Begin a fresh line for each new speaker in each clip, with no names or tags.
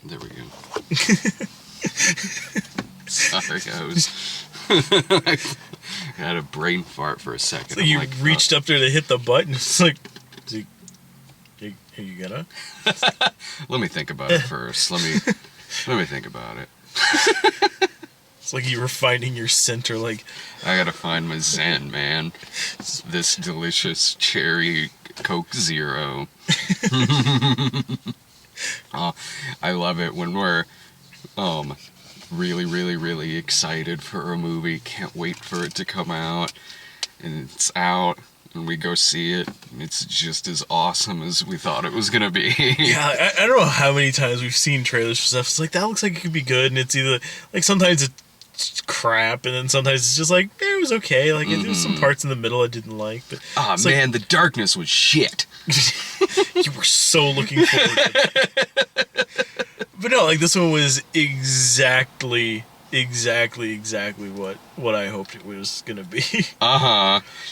There we go. Sorry, I had a brain fart for a second.
So you reached up there to hit the button. It's like, are you gonna?
Let me think about it first. Let me think about it.
It's like you were finding your center. Like,
I gotta find my zen, man. This delicious cherry Coke Zero. Oh, I love it when we're really, really, really excited for a movie. Can't wait for it to come out, and it's out. And we go see it, and it's just as awesome as we thought it was gonna be.
Yeah, I don't know how many times we've seen trailers for stuff. It's like, that looks like it could be good, and it's either, like, sometimes it's crap, and then sometimes it's just like, it was okay. Like, there was some parts in the middle I didn't like. But
man, the darkness was shit.
You were so looking forward to it. But no, like, this one was exactly what I hoped it was gonna be.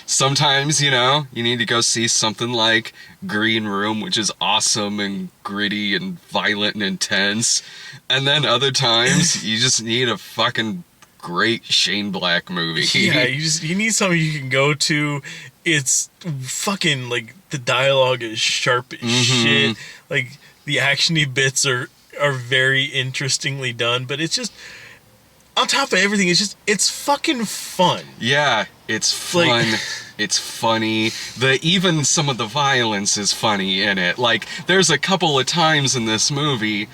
Sometimes, you need to go see something like Green Room, which is awesome and gritty and violent and intense. And then other times, you just need a fucking great Shane Black movie.
Yeah, you need something you can go to. It's fucking, like, the dialogue is sharp as shit. Like, the actiony bits are very interestingly done, but it's just, on top of everything, it's fucking fun.
Yeah, it's fun. Like, it's funny. Even some of the violence is funny in it. Like, there's a couple of times in this movie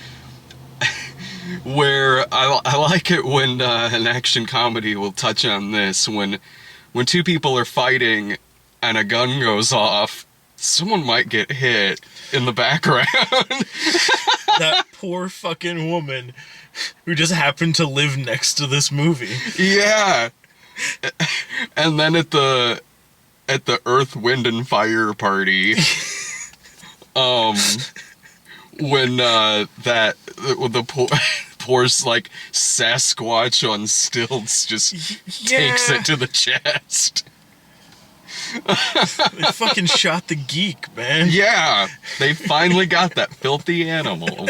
where I like it when an action comedy will touch on this. When two people are fighting and a gun goes off, someone might get hit in the background.
That poor fucking woman who just happened to live next to this movie.
Yeah. And then at the Earth, Wind, and Fire party, when the poor like Sasquatch on stilts just takes it to the chest.
They fucking shot the geek, man.
Yeah, they finally got that filthy animal.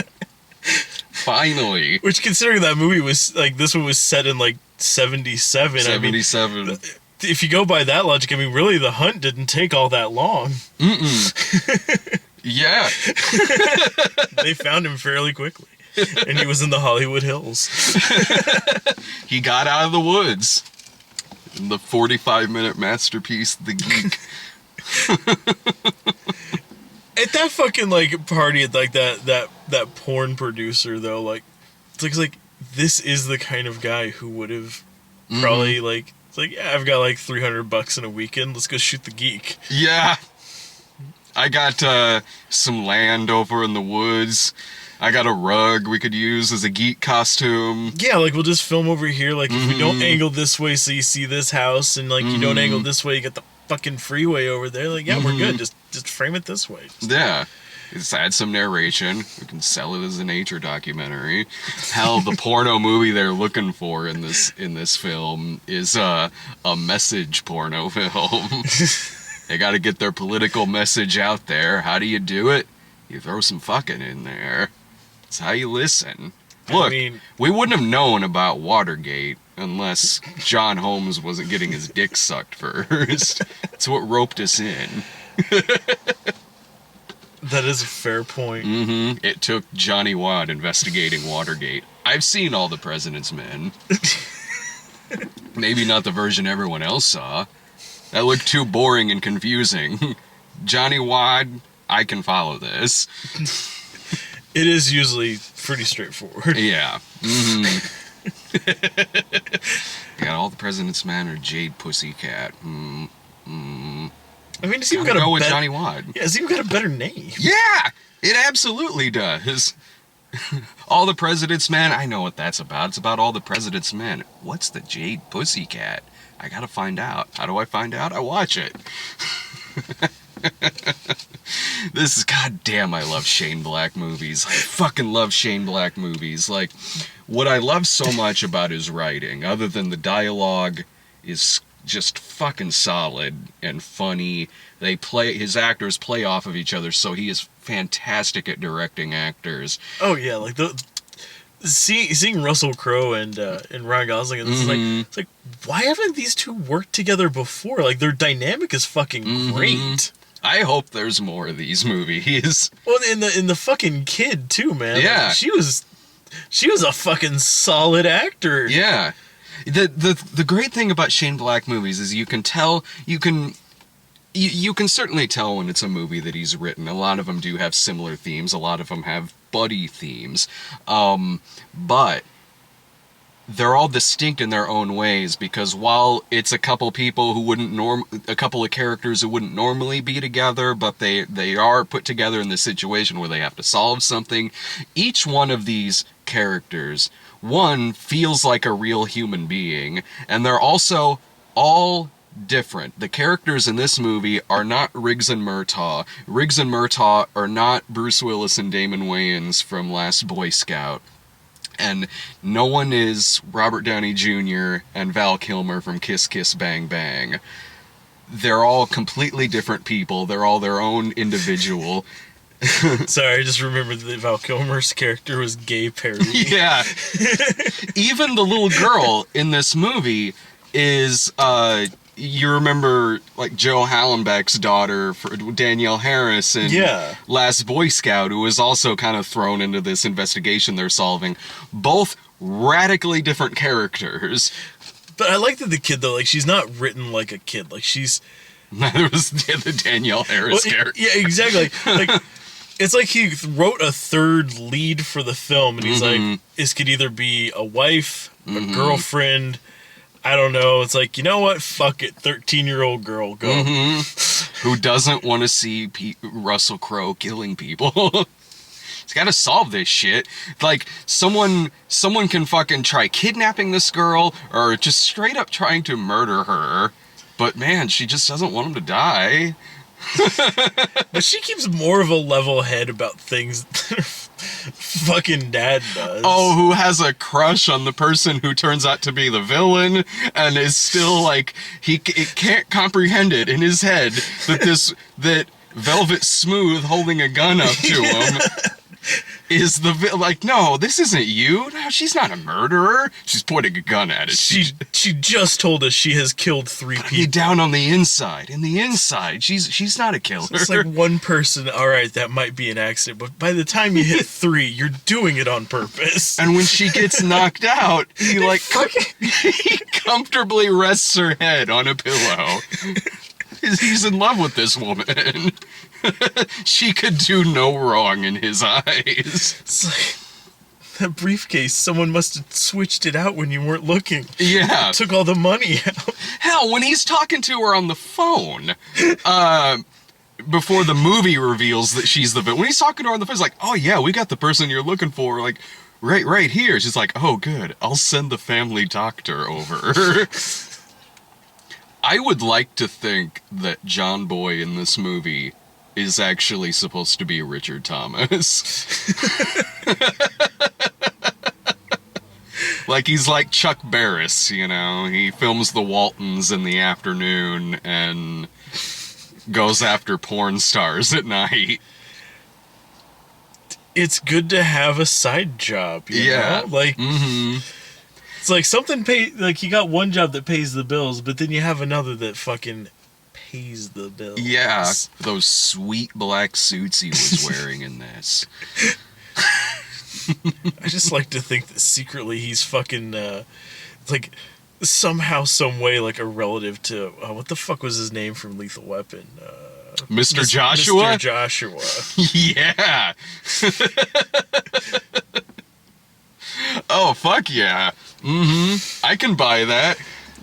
Finally.
Which, considering that movie was, like, this one was set in, like, 77.
77.
I mean, if you go by that logic, I mean, really, the hunt didn't take all that long.
Yeah.
They found him fairly quickly. And he was in the Hollywood Hills.
He got out of the woods. The 45-minute masterpiece, The Geek.
At that fucking, like, party at, like, that porn producer, though, like, it's like this is the kind of guy who would have probably, like, it's like, yeah, I've got, like, $300 in a weekend, let's go shoot The Geek.
Yeah. I got some land over in the woods. I got a rug we could use as a geek costume.
Yeah, like, we'll just film over here, like, if we don't angle this way so you see this house, and, like, you don't angle this way, you get the fucking freeway over there, like, yeah, we're good, just frame it this way.
Yeah. Just add some narration. We can sell it as a nature documentary. Hell, the porno movie they're looking for in this film is a message porno film. They got to get their political message out there. How do you do it? You throw some fucking in there. That's how you listen. Look, we wouldn't have known about Watergate unless John Holmes wasn't getting his dick sucked first. That's what roped us in.
That is a fair point.
It took Johnny Watt investigating Watergate. I've seen All the President's Men. Maybe not the version everyone else saw. That looked too boring and confusing. Johnny Watt, I can follow this.
It is usually pretty straightforward.
Yeah. Got All the President's Men or Jade Pussycat.
I mean, it's even got
go with Johnny Watt.
Yeah, it's even got a better name.
Yeah, it absolutely does. All the President's Men, I know what that's about. It's about all the President's Men. What's the Jade Pussycat? I gotta find out. How do I find out? I watch it. This is, goddamn, I love Shane Black movies. I fucking love Shane Black movies. Like, what I love so much about his writing, other than the dialogue, is just fucking solid and funny. His actors play off of each other, so he is fantastic at directing actors.
Oh yeah, like seeing Russell Crowe and Ryan Gosling, and it's like, why haven't these two worked together before? Like, their dynamic is fucking great.
I hope there's more of these movies.
Well, in the fucking Kid too, man.
Yeah,
like, she was a fucking solid actor.
Yeah, the great thing about Shane Black movies is you can certainly tell when it's a movie that he's written. A lot of them do have similar themes. A lot of them have buddy themes. But they're all distinct in their own ways, because while it's a couple people who a couple of characters who wouldn't normally be together, but they are put together in this situation where they have to solve something, each one of these characters, one, feels like a real human being, and they're also all different. The characters in this movie are not Riggs and Murtaugh. Riggs and Murtaugh are not Bruce Willis and Damon Wayans from Last Boy Scout. And no one is Robert Downey Jr. and Val Kilmer from Kiss Kiss Bang Bang. They're all completely different people. They're all their own individual.
Sorry, I just remembered that Val Kilmer's character was Gay Perry.
Yeah. Even the little girl in this movie is, you remember, like, Joe Hallenbeck's daughter, Danielle Harris, in Last Boy Scout, who was also kind of thrown into this investigation they're solving. Both radically different characters.
But I like that the kid, though, like, she's not written like a kid. Like, she's...
Neither was the Danielle Harris character.
Yeah, exactly. Like, it's like he wrote a third lead for the film, and he's like, this could either be a wife, a girlfriend... I don't know. It's like, you know what? Fuck it. 13-year-old girl, go.
Who doesn't want to see Russell Crowe killing people? He's got to solve this shit. Like, someone can fucking try kidnapping this girl, or just straight up trying to murder her. But man, she just doesn't want him to die.
But she keeps more of a level head about things than her fucking dad does.
Oh, who has a crush on the person who turns out to be the villain, and is still like, it can't comprehend it in his head that Velvet Smooth holding a gun up to him is like, no, this isn't you. No, she's not a murderer. She's pointing a gun at it.
She just told us she has killed 3 people.
Down on the inside. In the inside, she's not a killer.
So it's like one person. All right, that might be an accident, but by the time you hit 3, you're doing it on purpose.
And when she gets knocked out, he comfortably rests her head on a pillow. He's in love with this woman. She could do no wrong in his eyes.
It's like, that briefcase, someone must have switched it out when you weren't looking.
Yeah.
Took all the money out.
Hell, when he's talking to her on the phone, before the movie reveals that she's the villain, when he's talking to her on the phone, he's like, oh yeah, we got the person you're looking for, like, right here. She's like, oh good, I'll send the family doctor over. I would like to think that John Boy in this movie is actually supposed to be Richard Thomas. Like, he's like Chuck Barris, you know? He films the Waltons in the afternoon and goes after porn stars at night.
It's good to have a side job, you know? Like, it's like something like, you got one job that pays the bills, but then you have another that fucking pays the bills.
Yeah, those sweet black suits he was wearing in this.
I just like to think that secretly he's fucking, like, somehow, some way, like, a relative to, what the fuck was his name from Lethal Weapon?
Mr. Joshua?
Mr. Joshua.
Yeah. Oh, fuck yeah. I can buy that.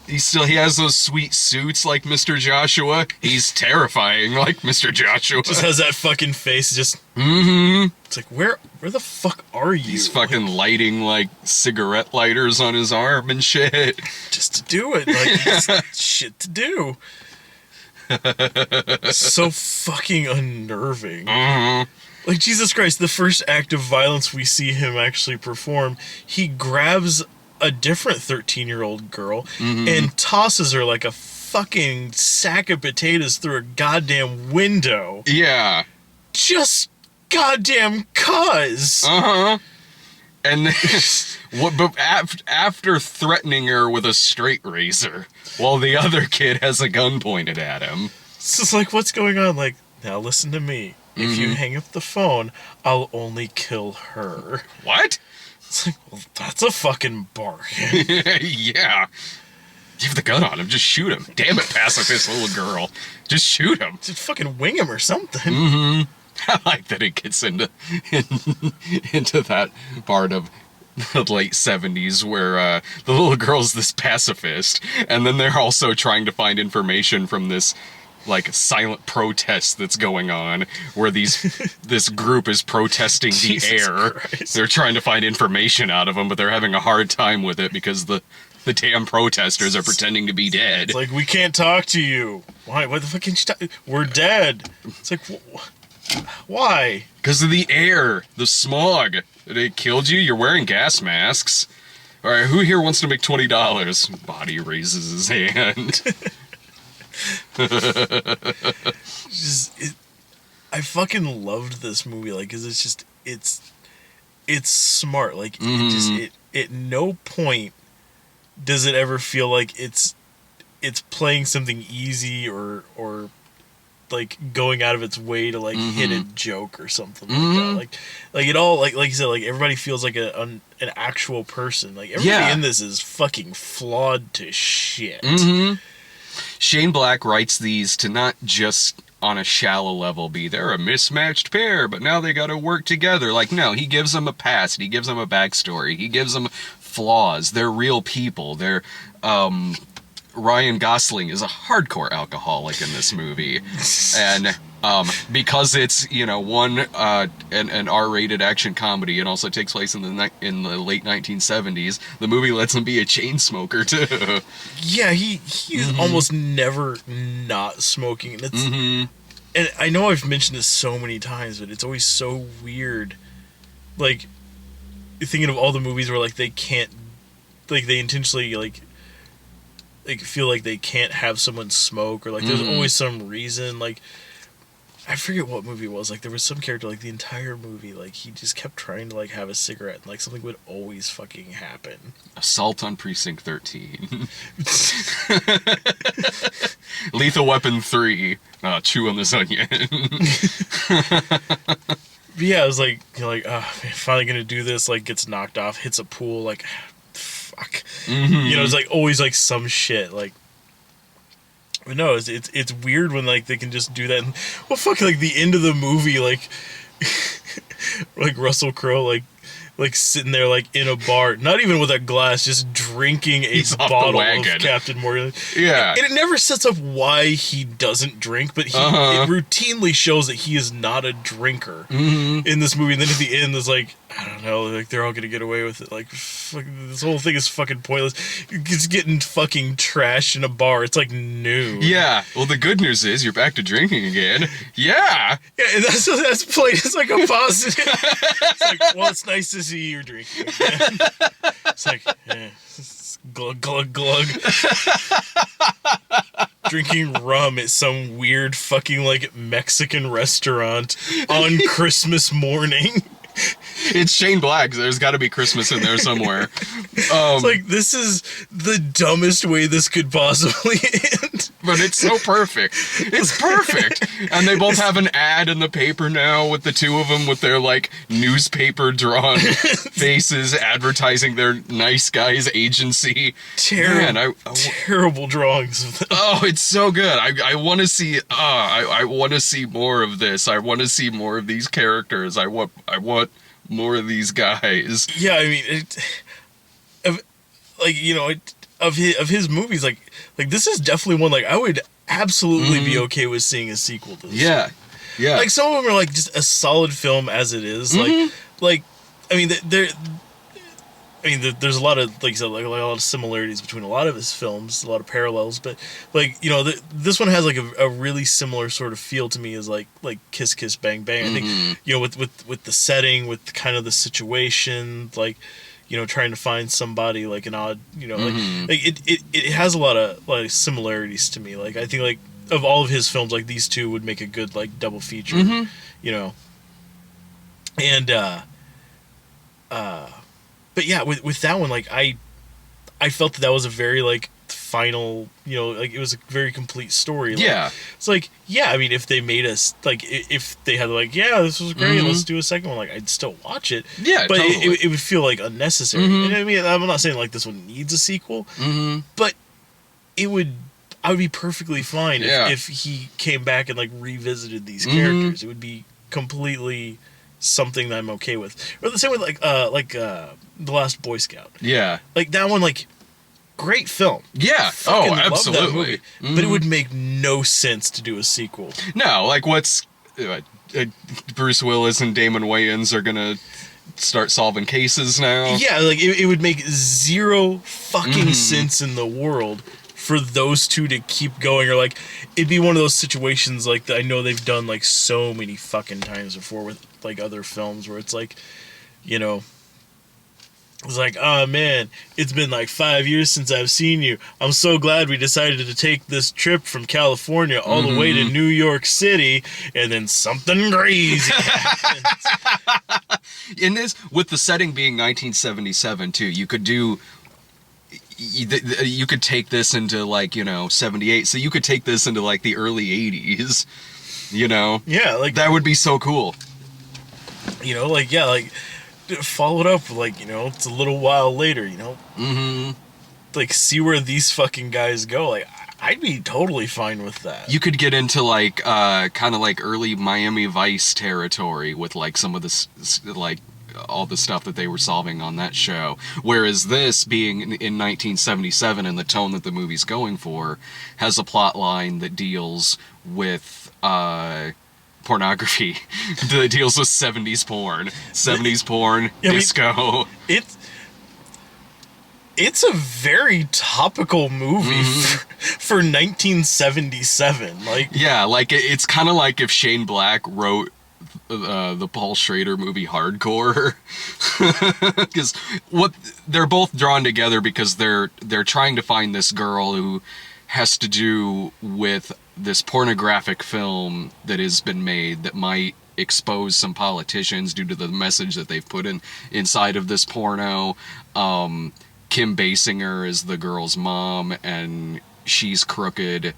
He has those sweet suits like Mr. Joshua. He's terrifying like Mr. Joshua.
Just has that fucking face, just... It's like, where the fuck are you?
He's fucking lighting, like, cigarette lighters on his arm and shit.
Just to do it. Like, shit to do. So fucking unnerving. Like, Jesus Christ, the first act of violence we see him actually perform, he grabs a different 13-year-old girl and tosses her like a fucking sack of potatoes through a goddamn window.
Yeah.
Just goddamn cuz.
And then, but after threatening her with a straight razor, while the other kid has a gun pointed at him.
So it's like, what's going on? Like, now listen to me. If you hang up the phone, I'll only kill her.
What?
It's like, well, that's a fucking bargain.
Yeah. You have the gun on him, just shoot him. Damn it, pacifist little girl. Just shoot him.
Just fucking wing him or something.
I like that it gets into that part of the late 70s where the little girl's this pacifist, and then they're also trying to find information from this like silent protest that's going on where this group is protesting the
Jesus
air.
Christ.
They're trying to find information out of them, but they're having a hard time with it because the damn protesters are pretending to be dead.
It's like, we can't talk to you. Why? Why the fuck can't you talk? We're dead. It's like, why?
Because of the air, the smog. They killed you. You're wearing gas masks. All right, who here wants to make $20? Body raises his hand.
I fucking loved this movie, like, cause it's just it's smart. Like, it at no point does it ever feel like it's playing something easy or like going out of its way to like hit a joke or something like that. Like it all like you said, like everybody feels like an actual person. Like everybody in this is fucking flawed to shit.
Shane Black writes these to not just on a shallow level be they're a mismatched pair, but now they got to work together. Like, no, he gives them a past. He gives them a backstory. He gives them flaws. They're real people. They're Ryan Gosling is a hardcore alcoholic in this movie, and because it's, you know, an R-rated action comedy and also takes place in the late 1970s, the movie lets him be a chain smoker too.
Yeah, he's almost never not smoking, and it's and I know I've mentioned this so many times, but it's always so weird, like thinking of all the movies where like they can't, like they intentionally like feel like they can't have someone smoke, or like there's always some reason. Like I forget what movie it was. Like there was some character, like the entire movie, like he just kept trying to like have a cigarette, and like something would always fucking happen.
Assault on Precinct 13. Lethal Weapon 3. Chew on this onion.
But yeah, I was like, you know, like, finally gonna do this. Like gets knocked off, hits a pool. Like, fuck. You know, it's like always like some shit. Like, but no, it's weird when like they can just do that. And, well, fuck, like the end of the movie, like like Russell Crowe, like sitting there like in a bar, not even with a glass, just drinking a bottle of Captain Morgan.
Yeah,
and it never sets up why he doesn't drink, but it routinely shows that he is not a drinker in this movie. And then at the end, there's like, I don't know, like they're all gonna get away with it. Like, fuck, this whole thing is fucking pointless. It's getting fucking trashed in a bar. It's like noon.
Yeah. Well, the good news is you're back to drinking again. Yeah.
Yeah, and that's played as like a positive. It's like, well, it's nice to see you drinking again. It's like, glug glug glug. Drinking rum at some weird fucking like Mexican restaurant on Christmas morning.
It's Shane Black. So there's got to be Christmas in there somewhere.
It's like, this is the dumbest way this could possibly end.
But it's so perfect. It's perfect. And they both have an ad in the paper now with the two of them with their like newspaper drawn faces advertising their nice guys agency.
Terrible drawings of them.
Oh, it's so good. I want to see. I want to see more of this. I want to see more of these characters. I want more of these guys.
Yeah, I mean, like, you know, of his movies, like this is definitely one like I would absolutely be okay with seeing a sequel to this.
Yeah, yeah.
Like some of them are like just a solid film as it is. Like I mean, there's a lot of like a lot of similarities between a lot of his films, a lot of parallels, but like, you know, this one has like a really similar sort of feel to me as like Kiss Kiss Bang Bang. I think, you know, with the setting, with kind of the situation, like, you know, trying to find somebody like an odd, you know, like it has a lot of like similarities to me. Like I think like of all of his films, like these two would make a good like double feature, you know, and But yeah, with that one, like I felt that was a very like final, like it was a very complete story. Like,
Yeah.
it's like, yeah, I mean, if they made us like, if they had like, yeah, this was great, let's do a second one, like I'd still watch it.
Yeah,
but
totally.
it would feel like unnecessary. And I mean, I'm not saying like this one needs a sequel, but I would be perfectly fine if he came back and like revisited these characters. It would be completely something that I'm okay with. Or the same with like The Last Boy Scout.
Yeah.
Like that one, like great film.
Yeah.
Fucking
Oh,
love that
absolutely.
movie. But it would make no sense to do a sequel.
No, like what's Bruce Willis and Damon Wayans are gonna start solving cases now.
Yeah, like it would make zero fucking sense in the world for those two to keep going, or like it'd be one of those situations like that I know they've done like so many fucking times before with like other films where it's like, it's like, oh man, it's been like 5 years since I've seen you. I'm so glad we decided to take this trip from California all the way to New York City, and then something crazy happens.
In this, with the setting being 1977 too, you could take this into like 78, so you could take this into like the early 80s.
Yeah, like
that would be so cool.
Like follow it up with like, it's a little while later, like see where these fucking guys go. Like I'd be totally fine with that.
You could get into like kind of like early Miami Vice territory with like some of this like all the stuff that they were solving on that show, whereas this being in 1977 and the tone that the movie's going for has a plot line that deals with pornography, that deals with 70s porn, disco.
It's a very topical movie for 1977. Like,
yeah, like it's kind of like if Shane Black wrote the Paul Schrader movie Hardcore, because what they're both drawn together because they're trying to find this girl who has to do with this pornographic film that has been made that might expose some politicians due to the message that they've put inside of this porno. Kim Basinger is the girl's mom, and she's crooked,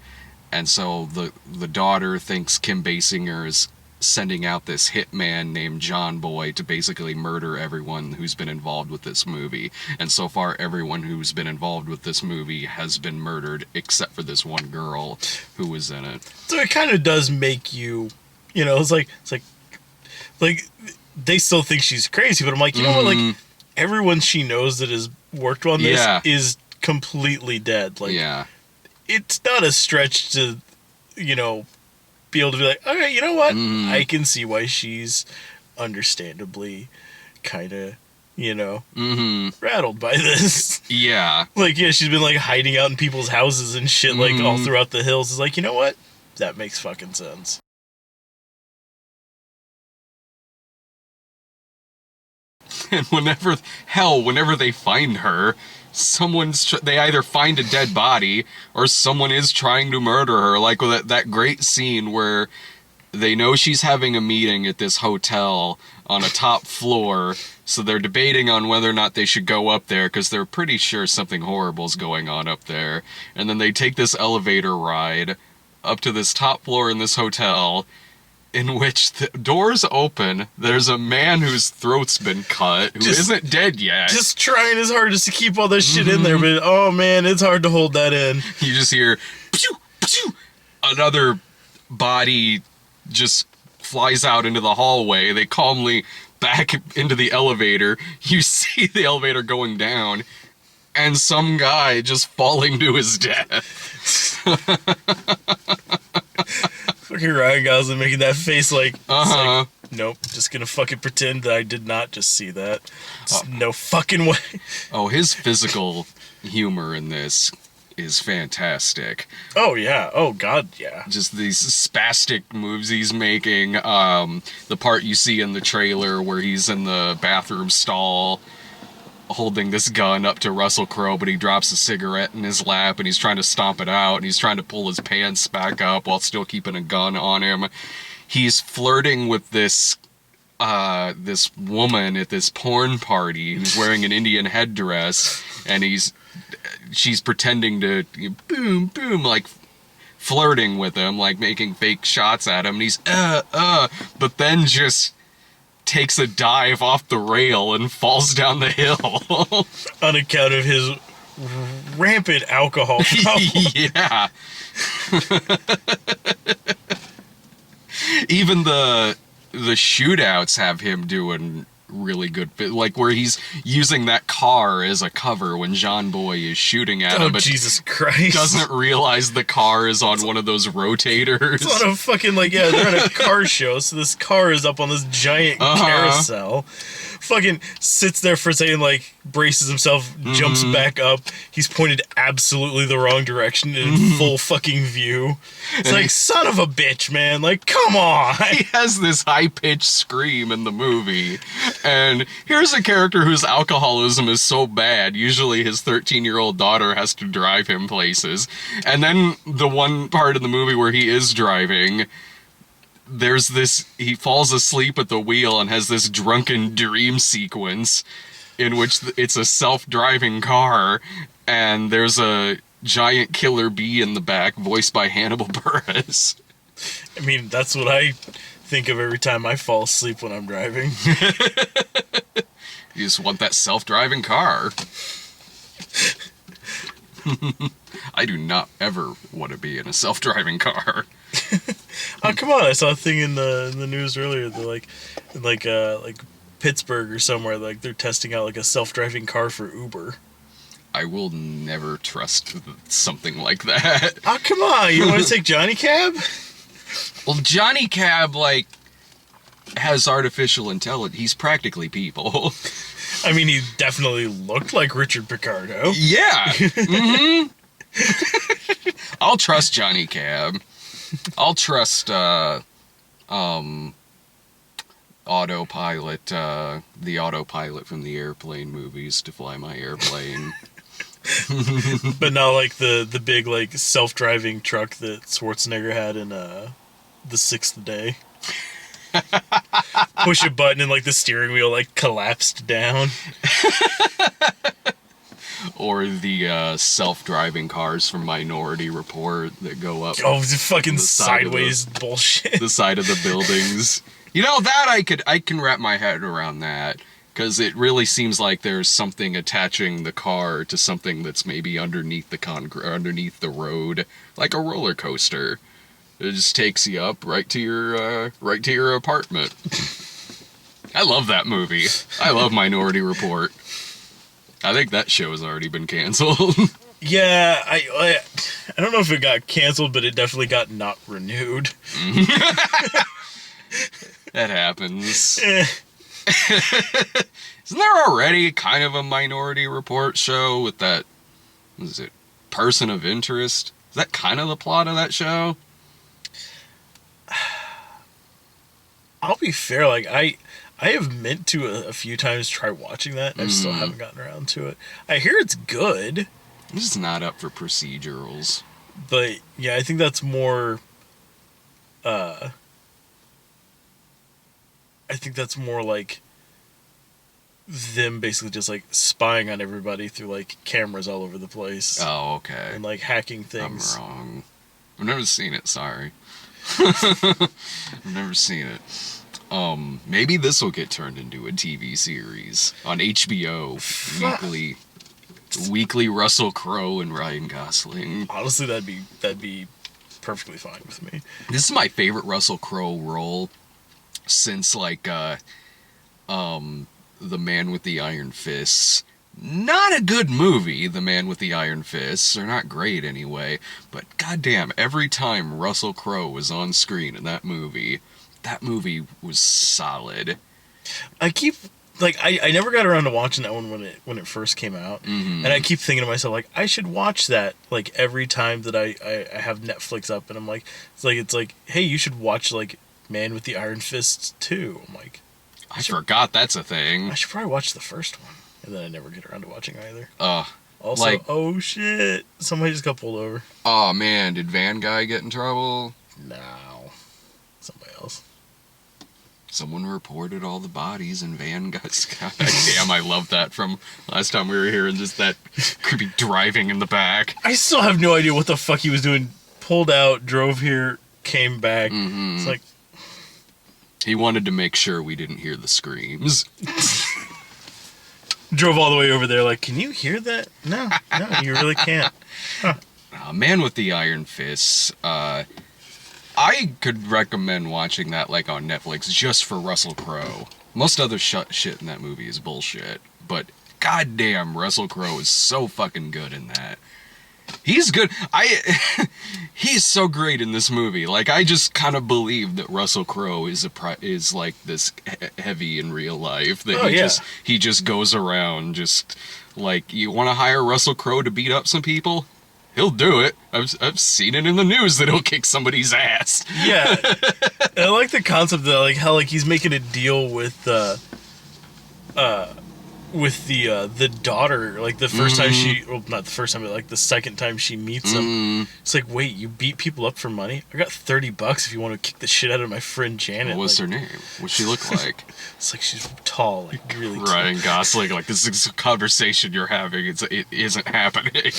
and so the daughter thinks Kim Basinger is sending out this hitman named John Boy to basically murder everyone who's been involved with this movie. And so far, everyone who's been involved with this movie has been murdered, except for this one girl who was in it.
So it kind of does make you, it's like they still think she's crazy, but I'm like, you know what, like everyone she knows that has worked on this is completely dead. Like, it's not a stretch to, be able to be like, okay, you know what? I can see why she's understandably kind of, rattled by this.
Yeah.
Like, yeah, she's been like hiding out in people's houses and shit, like all throughout the hills. It's like, you know what? That makes fucking sense.
And whenever they find her, they either find a dead body or someone is trying to murder her. Like that great scene where they know she's having a meeting at this hotel on a top floor, so they're debating on whether or not they should go up there because they're pretty sure something horrible is going on up there. And then they take this elevator ride up to this top floor in this hotel, in which the doors open, there's a man whose throat's been cut, who isn't dead yet.
Just trying his hardest to keep all this shit in there, but oh man, it's hard to hold that in.
You just hear, pew, pew, another body just flies out into the hallway. They calmly back into the elevator. You see the elevator going down, and some guy just falling to his death. Fucking
Ryan Gosling making that face like, like, nope, just gonna fucking pretend that I did not just see that. Just no fucking way. Oh,
his physical humor in this is fantastic.
Oh yeah, oh god, yeah.
Just these spastic moves he's making. The part you see in the trailer where he's in the bathroom stall holding this gun up to Russell Crowe, but he drops a cigarette in his lap and he's trying to stomp it out, and he's trying to pull his pants back up while still keeping a gun on him. He's flirting with this this woman at this porn party who's wearing an Indian headdress, and she's pretending to boom, boom, like flirting with him, like making fake shots at him, and he's but then just takes a dive off the rail and falls down the hill.
On account of his rampant alcohol problem.
Yeah. Even the shootouts have him doing really good, like where he's using that car as a cover when John Boy is shooting at him, but
Jesus Christ,
doesn't realize the car is on one of those rotators.
It's on a fucking, like, yeah, they're at a car show, so this car is up on this giant carousel. Fucking sits there for a second, like, braces himself, jumps back up. He's pointed absolutely the wrong direction in full fucking view. It's and like, son of a bitch, man. Like, come on.
He has this high-pitched scream in the movie. And here's a character whose alcoholism is so bad, usually his 13-year-old daughter has to drive him places. And then the one part of the movie where he is driving, there's this, he falls asleep at the wheel and has this drunken dream sequence in which it's a self-driving car, and there's a giant killer bee in the back, voiced by Hannibal Buress.
I mean, that's what I think of every time I fall asleep when I'm driving.
You just want that self-driving car. I do not ever want to be in a self-driving car.
Oh, come on! I saw a thing in the news earlier. They're like Pittsburgh or somewhere. Like they're testing out like a self-driving car for Uber.
I will never trust something like that.
Oh, come on! You want to take Johnny Cab?
Well, Johnny Cab like has artificial intelligence. He's practically people.
I mean, he definitely looked like Richard Picardo.
Yeah. Mm-hmm. I'll trust Johnny Cab. I'll trust autopilot, the autopilot from the Airplane movies to fly my airplane.
But not like the big like self-driving truck that Schwarzenegger had in The Sixth Day. Push a button and like the steering wheel like collapsed down.
Or the self-driving cars from Minority Report that go up.
Oh, it's fucking sideways bullshit.
The side of the buildings. You know, that I can wrap my head around that, because it really seems like there's something attaching the car to something that's maybe underneath the underneath the road, like a roller coaster. It just takes you up right to your apartment. I love that movie. I love Minority Report. I think that show has already been canceled.
Yeah, I don't know if it got canceled, but it definitely got not renewed.
That happens. Isn't there already kind of a Minority Report show with that, what is it, person of interest? Is that kind of the plot of that show?
I'll be fair, like, I have meant to a few times try watching that, and I still haven't gotten around to it. I hear it's good.
I'm just not up for procedurals.
But, yeah, I think that's more, I think that's more like them basically just, like, spying on everybody through, like, cameras all over the place.
Oh, okay.
And, like, hacking things.
I'm wrong. I've never seen it, sorry. I've never seen it. Maybe this will get turned into a TV series on HBO. Weekly Russell Crowe and Ryan Gosling.
Honestly, that'd be perfectly fine with me.
This is my favorite Russell Crowe role since like The Man with the Iron Fists. Not a good movie, The Man with the Iron Fists. They're not great anyway. But goddamn, every time Russell Crowe was on screen in that movie was solid.
I never got around to watching that one when it first came out.
Mm-hmm.
And I keep thinking to myself, like, I should watch that, like, every time that I have Netflix up, and I'm like, it's like, hey, you should watch, like, Man with the Iron Fists 2. I'm like,
I forgot that's a thing.
I should probably watch the first one. And then I never get around to watching either. Also,
like,
oh shit, somebody just got pulled over.
Oh man, did Van Guy get in trouble?
No. Somebody else.
Someone reported all the bodies and van got God damn, I love that from last time we were here, and just that creepy driving in the back.
I still have no idea what the fuck he was doing. Pulled out, drove here, came back.
Mm-hmm.
It's like...
He wanted to make sure we didn't hear the screams.
Drove all the way over there like, can you hear that? No, you really can't. Huh.
Man with the Iron Fists. I could recommend watching that like on Netflix just for Russell Crowe. Most other shit in that movie is bullshit, but goddamn, Russell Crowe is so fucking good in that. He's good. He's so great in this movie. Like, I just kind of believe that Russell Crowe is like this heavy in real life. That he just goes around just like, you want to hire Russell Crowe to beat up some people? He'll do it. I've seen it in the news that he'll kick somebody's ass.
Yeah. And I like the concept that like how like he's making a deal with the daughter, like the first time not the first time, but like the second time she meets him. It's like, wait, you beat people up for money? I got $30 if you want to kick the shit out of my friend Janet.
What's her name? What's she look like?
It's like she's tall, like really tall.
Ryan Gosling, like this is a conversation you're having. It isn't happening.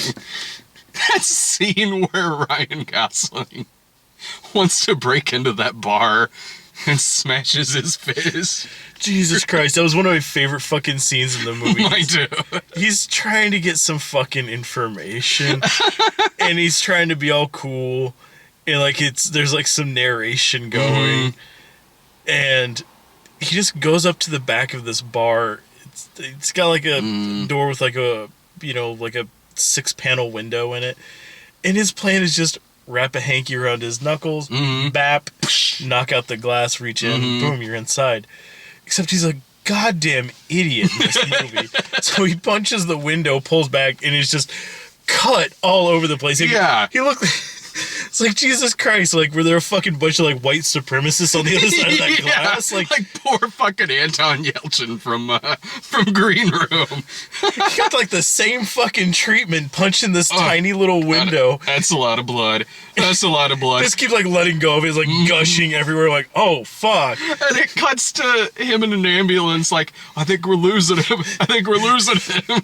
That scene where Ryan Gosling wants to break into that bar and smashes his fist.
Jesus Christ, that was one of my favorite fucking scenes in the movie.
Mine too.
He's trying to get some fucking information, and he's trying to be all cool, and like there's like some narration going, and he just goes up to the back of this bar. It's got like a door with like a like a 6-panel window in it, and his plan is just wrap a hanky around his knuckles, bap, knock out the glass, reach in, boom, you're inside. Except he's a goddamn idiot in this movie. So he punches the window, pulls back, and it's just cut all over the place. He looked... It's like, Jesus Christ, like, were there a fucking bunch of, like, white supremacists on the other side of that glass? Like
poor fucking Anton Yelchin from Green Room.
He got, like, the same fucking treatment punching this tiny little window.
That's a lot of blood. That's a lot of blood.
Just keeps, like, letting go of it. It's, like, gushing everywhere, like, oh, fuck.
And it cuts to him in an ambulance, like, I think we're losing him. I think we're losing him.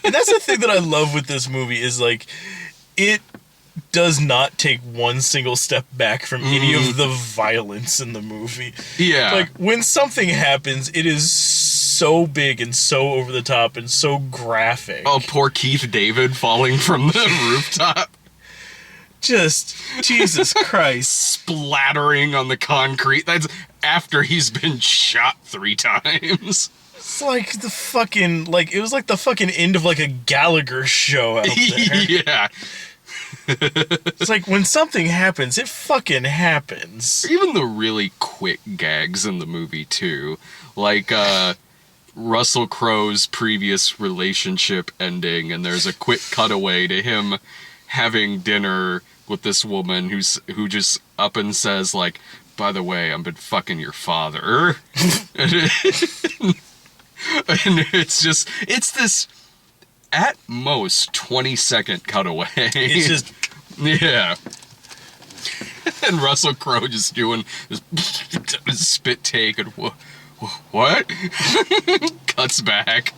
And that's the thing that I love with this movie is, like, it does not take one single step back from any of the violence in the movie.
Yeah.
Like, when something happens, it is so big and so over the top and so graphic.
Oh, poor Keith David falling from the rooftop.
Just, Jesus Christ.
Splattering on the concrete. That's after he's been shot 3 times.
It's like the fucking, like, it was like the fucking end of, like, a Gallagher show out there.
Yeah.
It's like, when something happens, it fucking happens.
Even the really quick gags in the movie, too. Like, Russell Crowe's previous relationship ending, and there's a quick cutaway to him having dinner with this woman who just up and says, like, by the way, I've been fucking your father. And it's this, at most, 20-second cutaway.
It's just...
Yeah. And Russell Crowe just doing this spit take and what? Cuts back.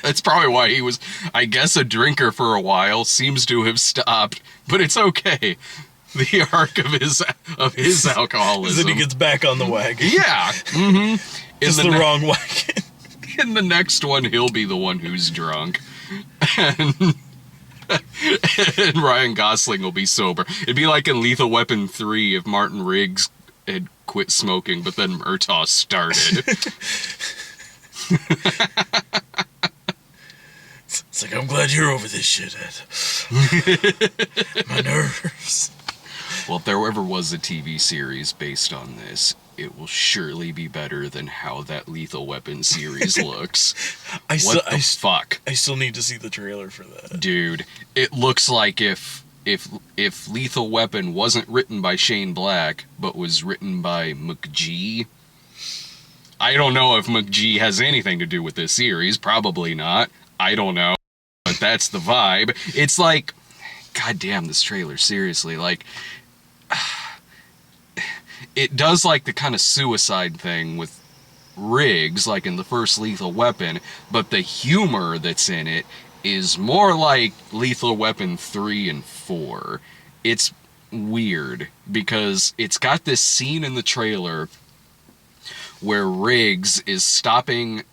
That's probably why he was, I guess, a drinker for a while. Seems to have stopped, but it's okay. The arc of his alcoholism.
Then he gets back on the wagon.
Yeah. Mm-hmm.
Just the wrong wagon.
In the next one, he'll be the one who's drunk. And Ryan Gosling will be sober. It'd be like in Lethal Weapon 3 if Martin Riggs had quit smoking, but then Murtaugh started.
It's like, I'm glad you're over this shit, Ed. My nerves.
Well, if there ever was a TV series based on this, it will surely be better than how that Lethal Weapon series looks. What the fuck?
I still need to see the trailer for that.
Dude, it looks like if Lethal Weapon wasn't written by Shane Black, but was written by McG. I don't know if McG has anything to do with this series. Probably not. I don't know. But that's the vibe. It's like, goddamn, this trailer, seriously. Like, it does like the kind of suicide thing with Riggs, like in the first Lethal Weapon, but the humor that's in it is more like Lethal Weapon 3 and 4. It's weird because it's got this scene in the trailer where Riggs is stopping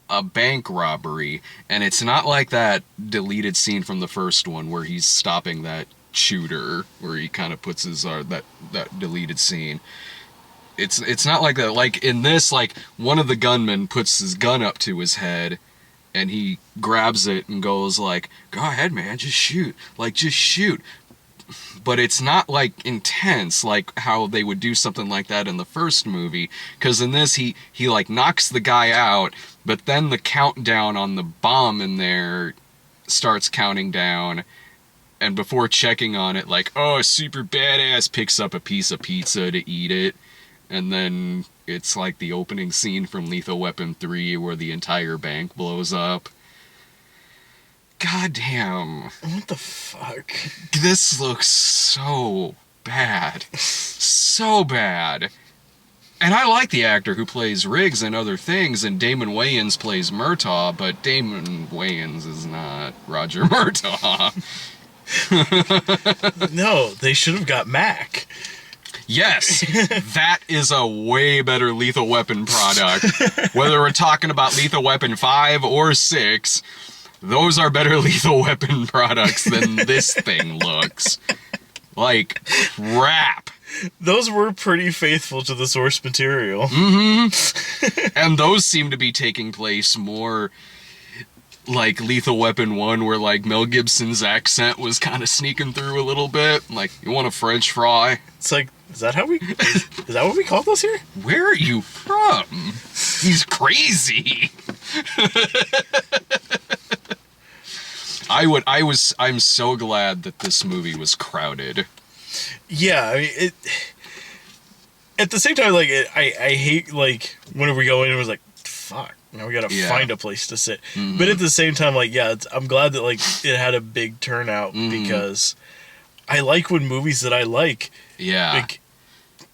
a bank robbery, and it's not like that deleted scene from the first one where he's stopping that shooter, where he kind of puts his that deleted scene. It's not like that. Like in this, like one of the gunmen puts his gun up to his head and he grabs it and goes like, "Go ahead, man, just shoot. Like, just shoot." But it's not like intense like how they would do something like that in the first movie, because in this he like knocks the guy out, but then the countdown on the bomb in there starts counting down, and before checking on it, like, oh, super badass, picks up a piece of pizza to eat it, and then it's like the opening scene from Lethal Weapon 3 where the entire bank blows up. God damn.
What the fuck?
This looks so bad. So bad. And I like the actor who plays Riggs and other things, and Damon Wayans plays Murtaugh, but Damon Wayans is not Roger Murtaugh.
No, they should have got Mac.
Yes, that is a way better Lethal Weapon product. Whether we're talking about Lethal Weapon 5 or 6, those are better Lethal Weapon products than this thing looks. Like, crap.
Those were pretty faithful to the source material.
Mm-hmm. And those seem to be taking place more like Lethal Weapon 1, where like Mel Gibson's accent was kind of sneaking through a little bit. Like, you want a French fry?
It's like, is that what we call those here?
Where are you from? He's crazy. I'm so glad that this movie was crowded.
Yeah, I mean, at the same time, like, I hate, like, whenever we go in, it was like, fuck, now we gotta find a place to sit. Mm-hmm. But at the same time, like, yeah, I'm glad that, like, it had a big turnout, because I like when movies that I like, like,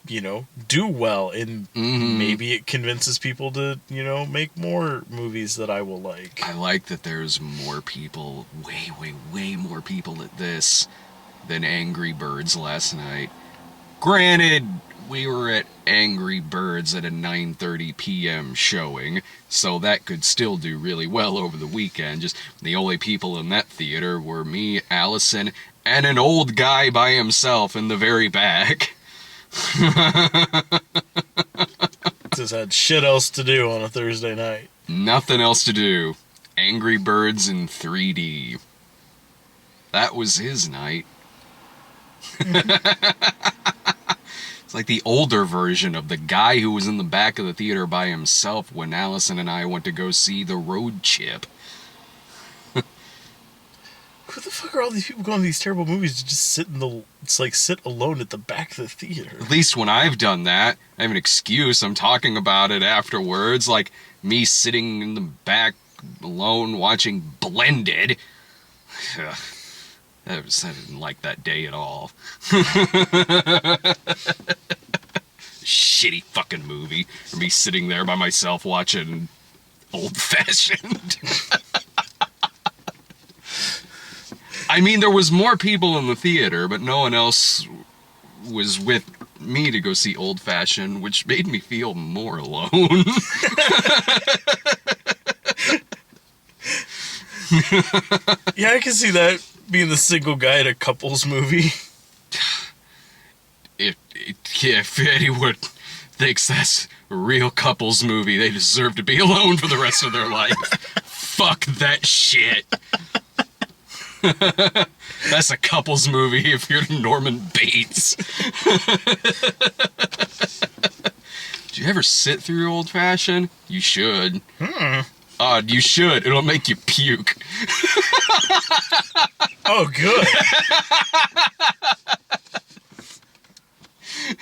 you know, do well, and maybe it convinces people to, you know, make more movies that I will like.
I like that there's more people, way more people at this than Angry Birds last night. Granted, we were at Angry Birds at a 9:30 p.m. showing, so that could still do really well over the weekend. Just the only people in that theater were me, Allison, and an old guy by himself in the very back.
Just had shit else to do on a Thursday night.
Nothing else to do. Angry Birds in 3D. That was his night. It's like the older version of the guy who was in the back of the theater by himself when Allison and I went to go see The Road Chip.
Who the fuck are all these people going to these terrible movies to just sit sit alone at the back of the theater?
At least when I've done that, I have an excuse. I'm talking about it afterwards, like me sitting in the back alone watching Blended. I didn't like that day at all. Shitty fucking movie. For me sitting there by myself watching Old Fashioned. I mean, there was more people in the theater, but no one else was with me to go see Old Fashioned, which made me feel more alone.
Yeah, I can see that being the single guy at a couples movie.
If anyone thinks that's a real couples movie, they deserve to be alone for the rest of their life. Fuck that shit. That's a couples movie if you're Norman Bates. Did you ever sit through Old Fashioned? You should. You should. It'll make you puke.
Oh, good.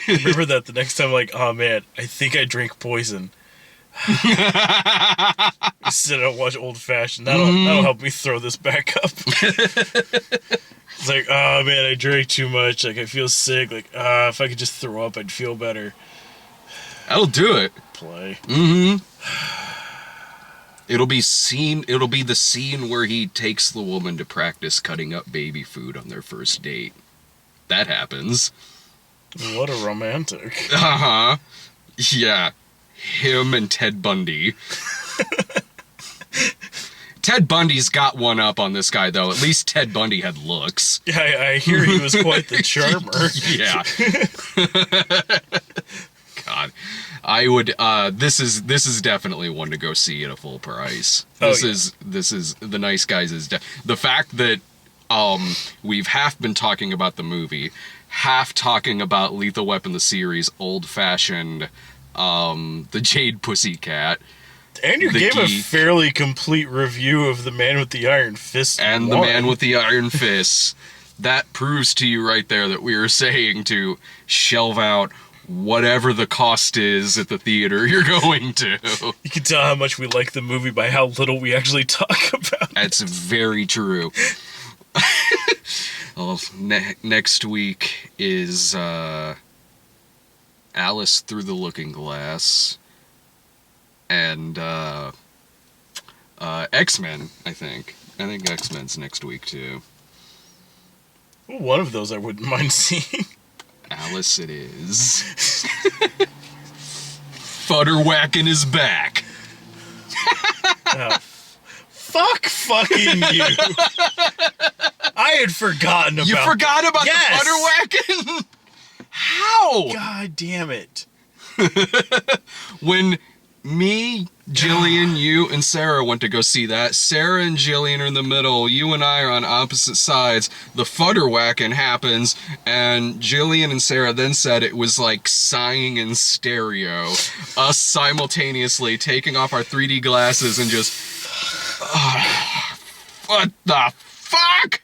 Remember that the next time, like, oh man, I think I drank poison. Sit and watch Old Fashioned. That'll help me throw this back up. It's like, oh man, I drank too much. Like, I feel sick. Like, if I could just throw up, I'd feel better.
That'll do it.
Play.
Mm-hmm. It'll be the scene where he takes the woman to practice cutting up baby food on their first date. That happens.
What a romantic.
Uh-huh. Yeah. Him and Ted Bundy. Ted Bundy's got one up on this guy, though. At least Ted Bundy had looks.
Yeah, I hear he was quite the charmer.
Yeah. God. I would this is definitely one to go see at a full price. This is The Nice Guys is the fact that we've half been talking about the movie, half talking about Lethal Weapon the series, Old Fashioned, the Jade Pussycat.
And you gave a fairly complete review of The Man with the Iron Fist.
And The Man with the Iron Fist. That proves to you right there that we are saying to shelve out whatever the cost is at the theater you're going to.
You can tell how much we like the movie by how little we actually talk about it.
That's very true. Well, next week is Alice Through the Looking Glass and X-Men, I think. I think X-Men's next week, too.
One of those I wouldn't mind seeing.
Alice it is. Futterwhacking is back.
Fuck fucking you. I had forgotten about
You forgot about
the
futterwhacking? How?
God damn it.
When me, Jillian, you, and Sarah went to go see that, Sarah and Jillian are in the middle, you and I are on opposite sides, the futterwhacking happens, and Jillian and Sarah then said it was like sighing in stereo, us simultaneously taking off our 3D glasses and just, what the fuck?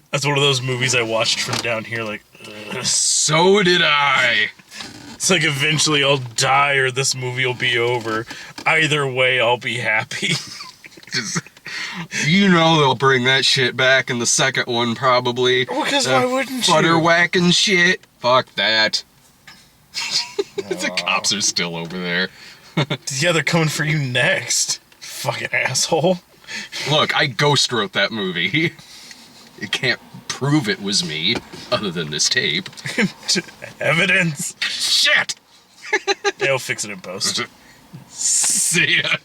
That's one of those movies I watched from down here, like,
So did I.
It's like eventually I'll die or this movie will be over. Either way, I'll be happy.
You know they'll bring that shit back in the second one, probably.
Well, because why wouldn't you?
Futterwhacking shit. Fuck that. The cops are still over there.
Yeah, they're coming for you next. Fucking asshole.
Look, I ghost wrote that movie. You can't prove it was me, other than this tape.
Evidence.
Shit!
They'll fix it in post.
See ya.